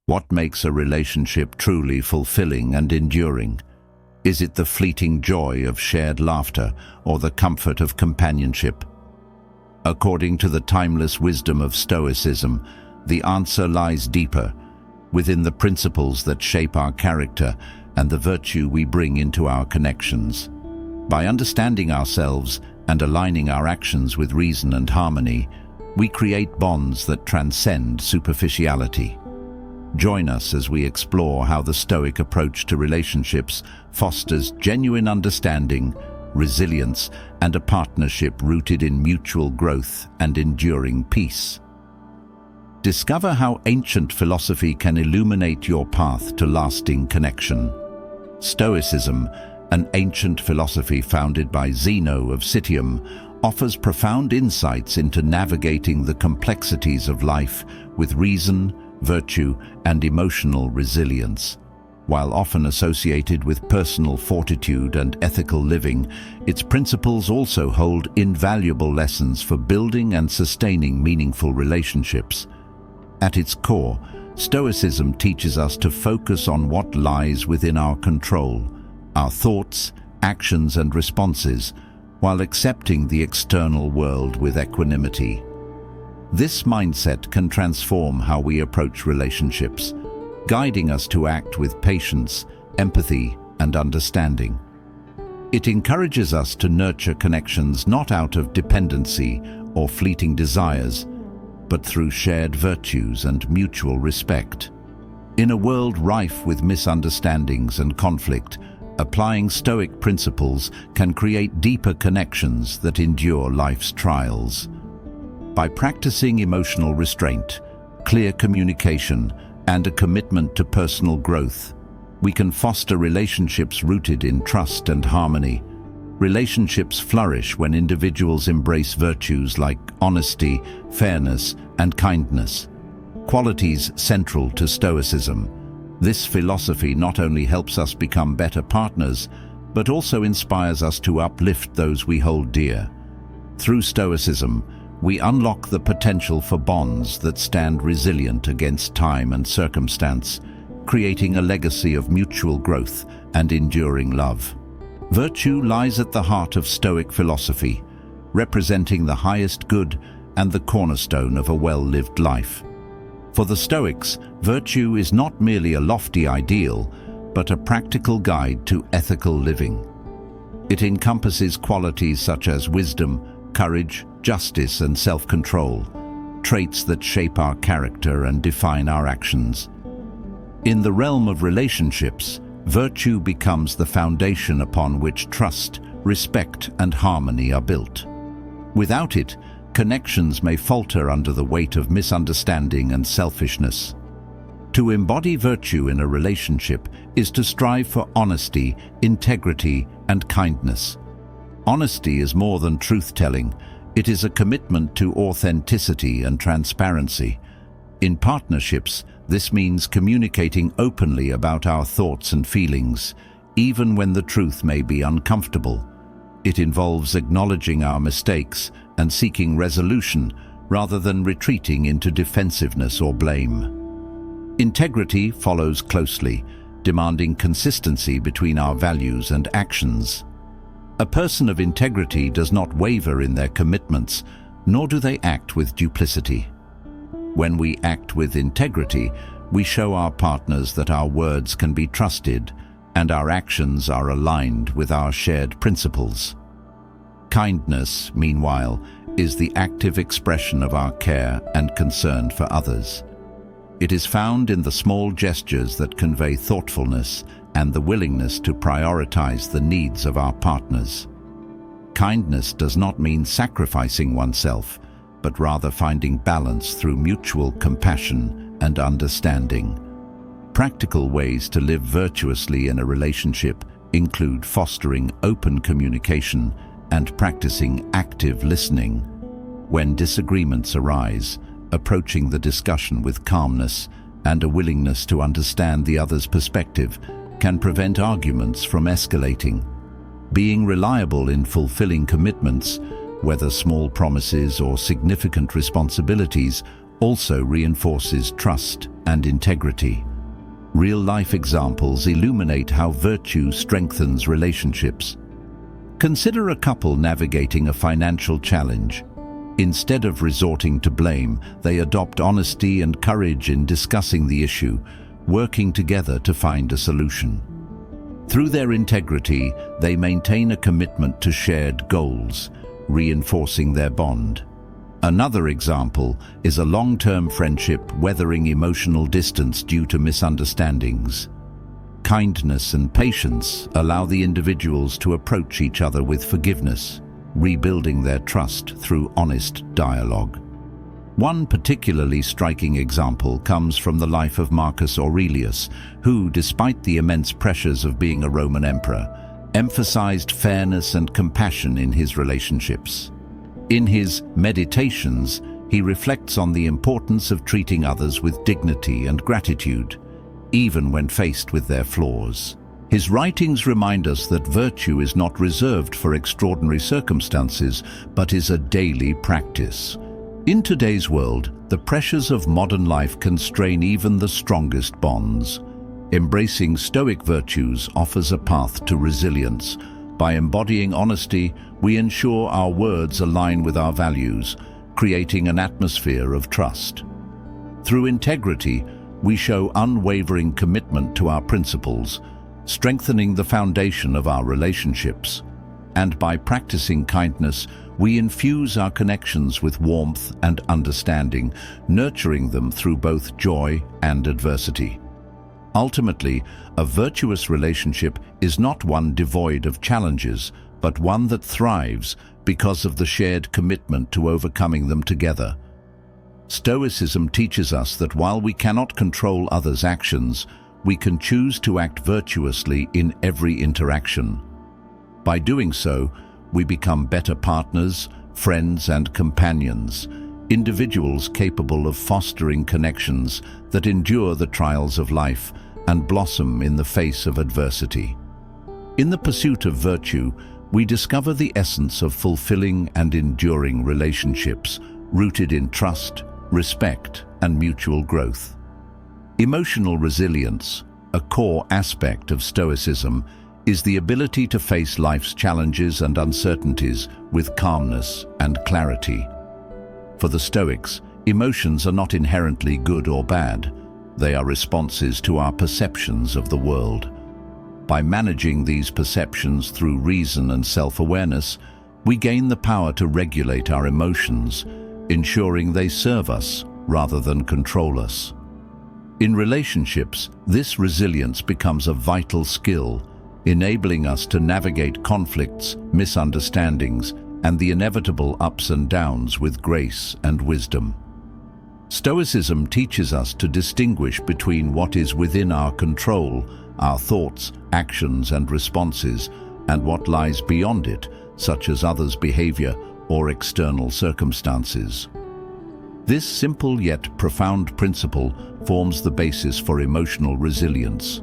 What makes a relationship truly fulfilling and enduring? Is it the fleeting joy of shared laughter or the comfort of companionship? According to the timeless wisdom of Stoicism, the answer lies deeper, within the principles that shape our character and the virtue we bring into our connections. By understanding ourselves and aligning our actions with reason and harmony, we create bonds that transcend superficiality. Join us as we explore how the Stoic approach to relationships fosters genuine understanding, resilience, and a partnership rooted in mutual growth and enduring peace. Discover how ancient philosophy can illuminate your path to lasting connection. Stoicism, an ancient philosophy founded by Zeno of Citium, offers profound insights into navigating the complexities of life with reason, virtue, and emotional resilience. While often associated with personal fortitude and ethical living, its principles also hold invaluable lessons for building and sustaining meaningful relationships. At its core, Stoicism teaches us to focus on what lies within our control, our thoughts, actions, and responses, while accepting the external world with equanimity. This mindset can transform how we approach relationships, guiding us to act with patience, empathy, and understanding. It encourages us to nurture connections not out of dependency or fleeting desires, but through shared virtues and mutual respect. In a world rife with misunderstandings and conflict, applying Stoic principles can create deeper connections that endure life's trials. By practicing emotional restraint, clear communication, and a commitment to personal growth, we can foster relationships rooted in trust and harmony. Relationships flourish when individuals embrace virtues like honesty, fairness, and kindness, qualities central to Stoicism. This philosophy not only helps us become better partners, but also inspires us to uplift those we hold dear. Through Stoicism, we unlock the potential for bonds that stand resilient against time and circumstance, creating a legacy of mutual growth and enduring love. Virtue lies at the heart of Stoic philosophy, representing the highest good and the cornerstone of a well-lived life. For the Stoics, virtue is not merely a lofty ideal, but a practical guide to ethical living. It encompasses qualities such as wisdom, courage, justice, and self-control, traits that shape our character and define our actions. In the realm of relationships, virtue becomes the foundation upon which trust, respect, and harmony are built. Without it, connections may falter under the weight of misunderstanding and selfishness. To embody virtue in a relationship is to strive for honesty, integrity, and kindness. Honesty is more than truth-telling. It is a commitment to authenticity and transparency. In partnerships, this means communicating openly about our thoughts and feelings, even when the truth may be uncomfortable. It involves acknowledging our mistakes and seeking resolution rather than retreating into defensiveness or blame. Integrity follows closely, demanding consistency between our values and actions. A person of integrity does not waver in their commitments, nor do they act with duplicity. When we act with integrity, we show our partners that our words can be trusted and our actions are aligned with our shared principles. Kindness, meanwhile, is the active expression of our care and concern for others. It is found in the small gestures that convey thoughtfulness and the willingness to prioritize the needs of our partners. Kindness does not mean sacrificing oneself, but rather finding balance through mutual compassion and understanding. Practical ways to live virtuously in a relationship include fostering open communication and practicing active listening. When disagreements arise, approaching the discussion with calmness and a willingness to understand the other's perspective can prevent arguments from escalating. Being reliable in fulfilling commitments, whether small promises or significant responsibilities, also reinforces trust and integrity. Real-life examples illuminate how virtue strengthens relationships. Consider a couple navigating a financial challenge. Instead of resorting to blame, they adopt honesty and courage in discussing the issue, working together to find a solution. Through their integrity, they maintain a commitment to shared goals, reinforcing their bond. Another example is a long-term friendship weathering emotional distance due to misunderstandings. Kindness and patience allow the individuals to approach each other with forgiveness, rebuilding their trust through honest dialogue. One particularly striking example comes from the life of Marcus Aurelius, who, despite the immense pressures of being a Roman emperor, emphasized fairness and compassion in his relationships. In his Meditations, he reflects on the importance of treating others with dignity and gratitude, even when faced with their flaws. His writings remind us that virtue is not reserved for extraordinary circumstances, but is a daily practice. In today's world, the pressures of modern life constrain even the strongest bonds. Embracing Stoic virtues offers a path to resilience. By embodying honesty, we ensure our words align with our values, creating an atmosphere of trust. Through integrity, we show unwavering commitment to our principles, strengthening the foundation of our relationships. And by practicing kindness, we infuse our connections with warmth and understanding, nurturing them through both joy and adversity. Ultimately, a virtuous relationship is not one devoid of challenges, but one that thrives because of the shared commitment to overcoming them together. Stoicism teaches us that while we cannot control others' actions, we can choose to act virtuously in every interaction. By doing so, we become better partners, friends, and companions, individuals capable of fostering connections that endure the trials of life and blossom in the face of adversity. In the pursuit of virtue, we discover the essence of fulfilling and enduring relationships, rooted in trust, respect, and mutual growth. Emotional resilience, a core aspect of Stoicism, is the ability to face life's challenges and uncertainties with calmness and clarity. For the Stoics, emotions are not inherently good or bad. They are responses to our perceptions of the world. By managing these perceptions through reason and self-awareness, we gain the power to regulate our emotions, ensuring they serve us rather than control us. In relationships, this resilience becomes a vital skill, enabling us to navigate conflicts, misunderstandings, and the inevitable ups and downs with grace and wisdom. Stoicism teaches us to distinguish between what is within our control, our thoughts, actions, and responses, and what lies beyond it, such as others' behavior or external circumstances. This simple yet profound principle forms the basis for emotional resilience.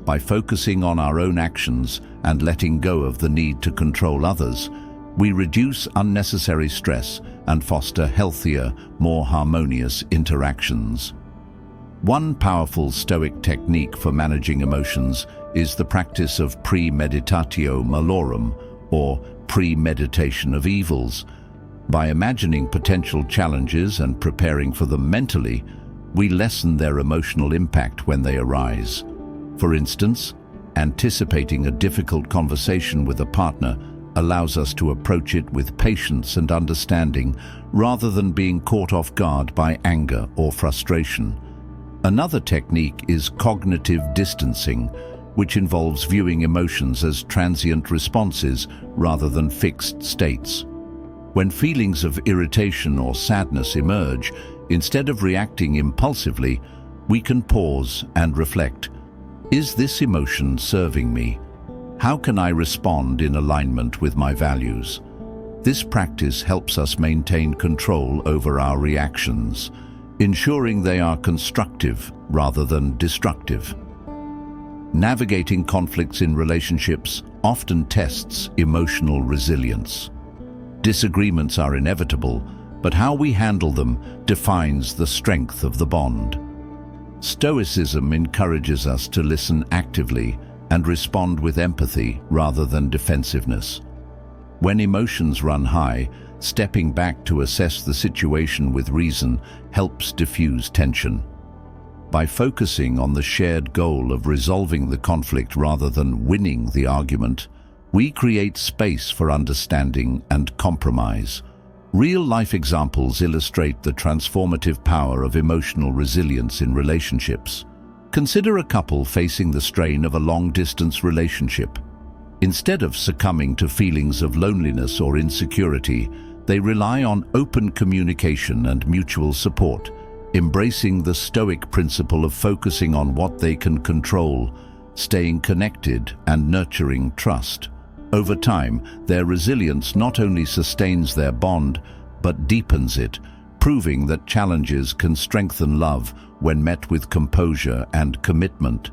By focusing on our own actions and letting go of the need to control others, we reduce unnecessary stress and foster healthier, more harmonious interactions. One powerful Stoic technique for managing emotions is the practice of premeditatio malorum, or premeditation of evils. By imagining potential challenges and preparing for them mentally, we lessen their emotional impact when they arise. For instance, anticipating a difficult conversation with a partner allows us to approach it with patience and understanding rather than being caught off guard by anger or frustration. Another technique is cognitive distancing, which involves viewing emotions as transient responses rather than fixed states. When feelings of irritation or sadness emerge, instead of reacting impulsively, we can pause and reflect. Is this emotion serving me? How can I respond in alignment with my values? This practice helps us maintain control over our reactions, ensuring they are constructive rather than destructive. Navigating conflicts in relationships often tests emotional resilience. Disagreements are inevitable, but how we handle them defines the strength of the bond. Stoicism encourages us to listen actively and respond with empathy rather than defensiveness. When emotions run high, stepping back to assess the situation with reason helps diffuse tension. By focusing on the shared goal of resolving the conflict rather than winning the argument, we create space for understanding and compromise. Real-life examples illustrate the transformative power of emotional resilience in relationships. Consider a couple facing the strain of a long-distance relationship. Instead of succumbing to feelings of loneliness or insecurity, they rely on open communication and mutual support, embracing the Stoic principle of focusing on what they can control, staying connected and nurturing trust. Over time, their resilience not only sustains their bond, but deepens it, proving that challenges can strengthen love when met with composure and commitment.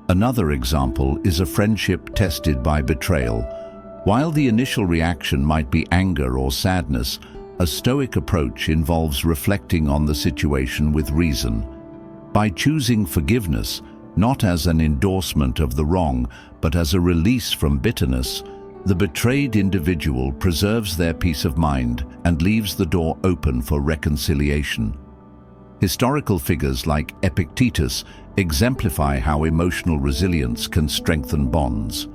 Another example is a friendship tested by betrayal. While the initial reaction might be anger or sadness, a Stoic approach involves reflecting on the situation with reason. By choosing forgiveness, not as an endorsement of the wrong, but as a release from bitterness, the betrayed individual preserves their peace of mind and leaves the door open for reconciliation. Historical figures like Epictetus exemplify how emotional resilience can strengthen bonds.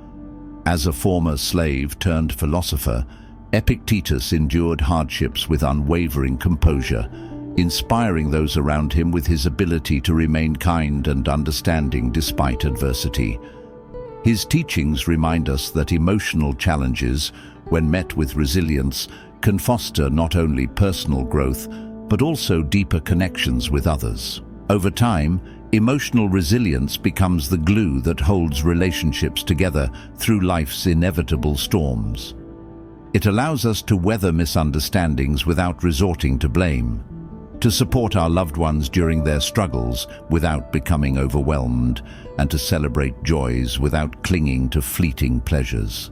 As a former slave turned philosopher, Epictetus endured hardships with unwavering composure, inspiring those around him with his ability to remain kind and understanding despite adversity. His teachings remind us that emotional challenges, when met with resilience, can foster not only personal growth, but also deeper connections with others. Over time, emotional resilience becomes the glue that holds relationships together through life's inevitable storms. It allows us to weather misunderstandings without resorting to blame, to support our loved ones during their struggles without becoming overwhelmed, and to celebrate joys without clinging to fleeting pleasures.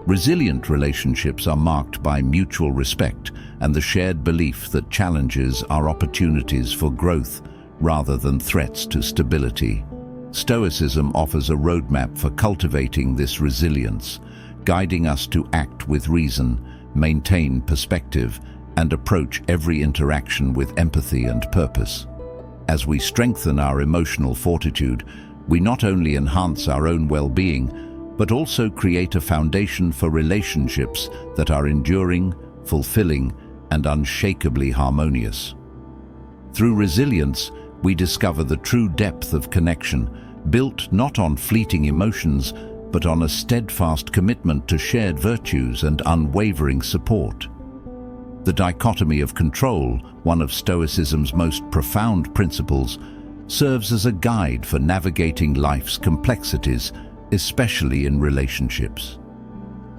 Resilient relationships are marked by mutual respect and the shared belief that challenges are opportunities for growth rather than threats to stability. Stoicism offers a roadmap for cultivating this resilience, guiding us to act with reason, maintain perspective, and approach every interaction with empathy and purpose. As we strengthen our emotional fortitude, we not only enhance our own well-being, but also create a foundation for relationships that are enduring, fulfilling, and unshakably harmonious. Through resilience, we discover the true depth of connection, built not on fleeting emotions, but on a steadfast commitment to shared virtues and unwavering support. The dichotomy of control, one of Stoicism's most profound principles, serves as a guide for navigating life's complexities, especially in relationships.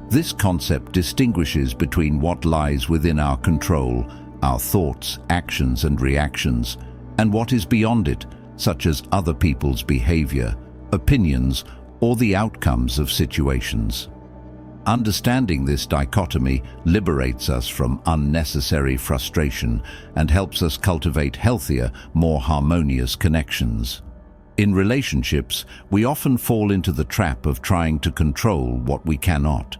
This concept distinguishes between what lies within our control, our thoughts, actions, and reactions, and what is beyond it, such as other people's behavior, opinions, or the outcomes of situations. Understanding this dichotomy liberates us from unnecessary frustration and helps us cultivate healthier, more harmonious connections. In relationships, we often fall into the trap of trying to control what we cannot.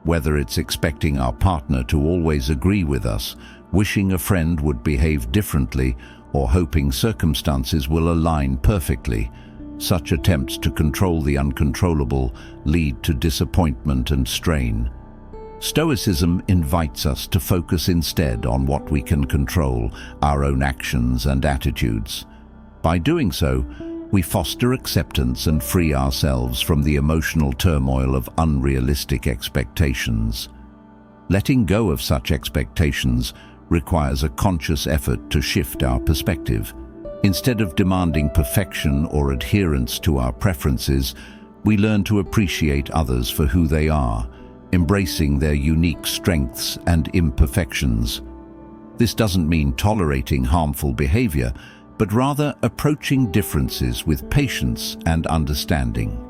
Whether it's expecting our partner to always agree with us, wishing a friend would behave differently, or hoping circumstances will align perfectly, such attempts to control the uncontrollable lead to disappointment and strain. Stoicism invites us to focus instead on what we can control, our own actions and attitudes. By doing so, we foster acceptance and free ourselves from the emotional turmoil of unrealistic expectations. Letting go of such expectations requires a conscious effort to shift our perspective. Instead of demanding perfection or adherence to our preferences, we learn to appreciate others for who they are, embracing their unique strengths and imperfections. This doesn't mean tolerating harmful behavior, but rather approaching differences with patience and understanding.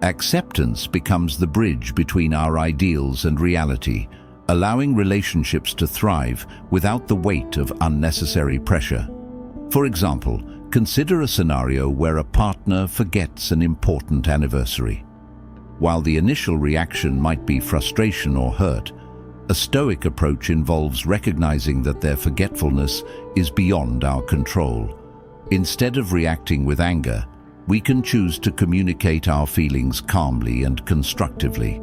Acceptance becomes the bridge between our ideals and reality, allowing relationships to thrive without the weight of unnecessary pressure. For example, consider a scenario where a partner forgets an important anniversary. While the initial reaction might be frustration or hurt, a Stoic approach involves recognizing that their forgetfulness is beyond our control. Instead of reacting with anger, we can choose to communicate our feelings calmly and constructively.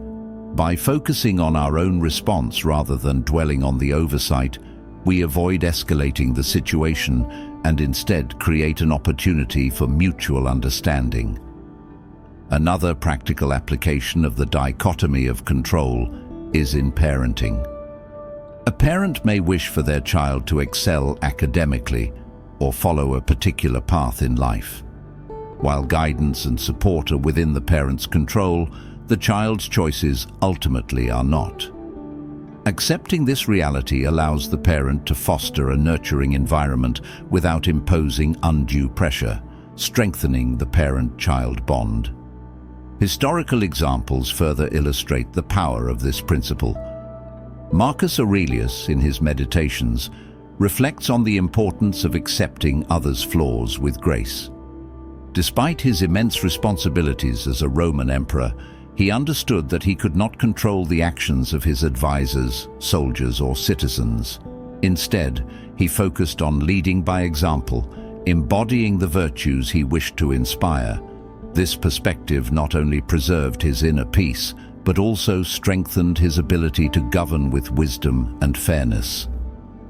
By focusing on our own response rather than dwelling on the oversight, we avoid escalating the situation and instead create an opportunity for mutual understanding. Another practical application of the dichotomy of control is in parenting. A parent may wish for their child to excel academically or follow a particular path in life. While guidance and support are within the parent's control, the child's choices ultimately are not. Accepting this reality allows the parent to foster a nurturing environment without imposing undue pressure, strengthening the parent-child bond. Historical examples further illustrate the power of this principle. Marcus Aurelius, in his Meditations, reflects on the importance of accepting others' flaws with grace. Despite his immense responsibilities as a Roman emperor, he understood that he could not control the actions of his advisors, soldiers, or citizens. Instead, he focused on leading by example, embodying the virtues he wished to inspire. This perspective not only preserved his inner peace, but also strengthened his ability to govern with wisdom and fairness.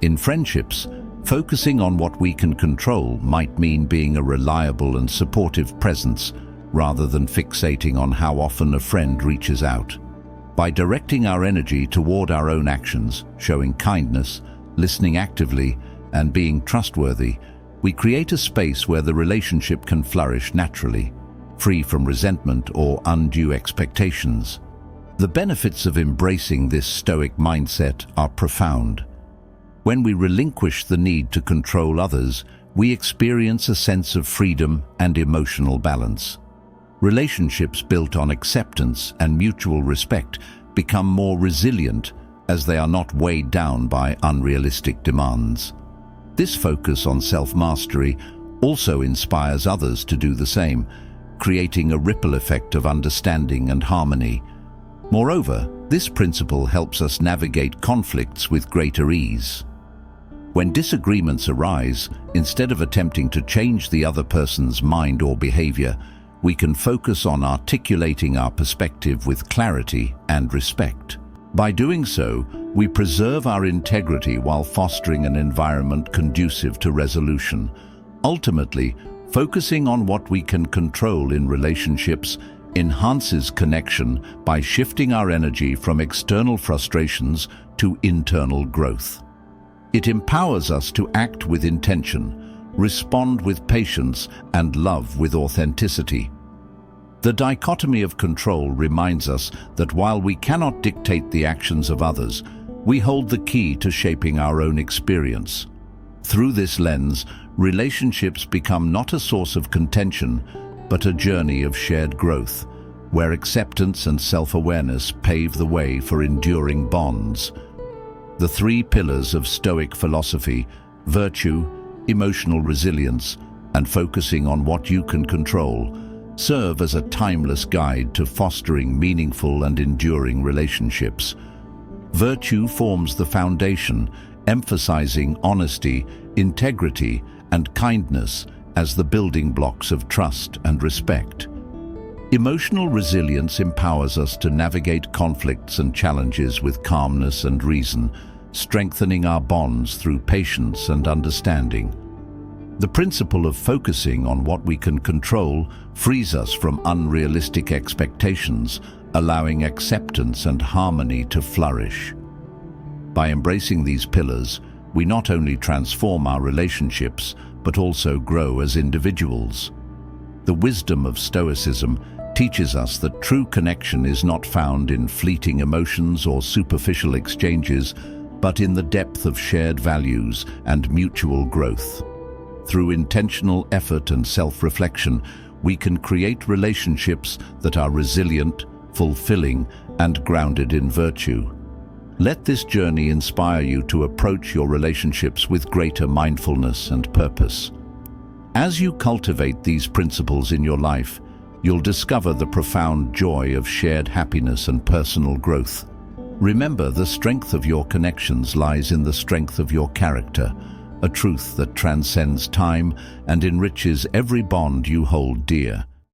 In friendships, focusing on what we can control might mean being a reliable and supportive presence, rather than fixating on how often a friend reaches out. By directing our energy toward our own actions, showing kindness, listening actively, and being trustworthy, we create a space where the relationship can flourish naturally, free from resentment or undue expectations. The benefits of embracing this Stoic mindset are profound. When we relinquish the need to control others, we experience a sense of freedom and emotional balance. Relationships built on acceptance and mutual respect become more resilient as they are not weighed down by unrealistic demands. This focus on self-mastery also inspires others to do the same, creating a ripple effect of understanding and harmony. Moreover, this principle helps us navigate conflicts with greater ease. When disagreements arise, instead of attempting to change the other person's mind or behavior, we can focus on articulating our perspective with clarity and respect. By doing so, we preserve our integrity while fostering an environment conducive to resolution. Ultimately, focusing on what we can control in relationships enhances connection by shifting our energy from external frustrations to internal growth. It empowers us to act with intention, respond with patience, and love with authenticity. The dichotomy of control reminds us that while we cannot dictate the actions of others, we hold the key to shaping our own experience. Through this lens, relationships become not a source of contention, but a journey of shared growth, where acceptance and self-awareness pave the way for enduring bonds. The three pillars of Stoic philosophy, virtue, emotional resilience, and focusing on what you can control, serve as a timeless guide to fostering meaningful and enduring relationships. Virtue forms the foundation, emphasizing honesty, integrity, and kindness as the building blocks of trust and respect. Emotional resilience empowers us to navigate conflicts and challenges with calmness and reason, strengthening our bonds through patience and understanding. The principle of focusing on what we can control frees us from unrealistic expectations, allowing acceptance and harmony to flourish. By embracing these pillars, we not only transform our relationships, but also grow as individuals. The wisdom of Stoicism teaches us that true connection is not found in fleeting emotions or superficial exchanges, but in the depth of shared values and mutual growth. Through intentional effort and self-reflection, we can create relationships that are resilient, fulfilling, and grounded in virtue. Let this journey inspire you to approach your relationships with greater mindfulness and purpose. As you cultivate these principles in your life, you'll discover the profound joy of shared happiness and personal growth. Remember, the strength of your connections lies in the strength of your character, a truth that transcends time and enriches every bond you hold dear.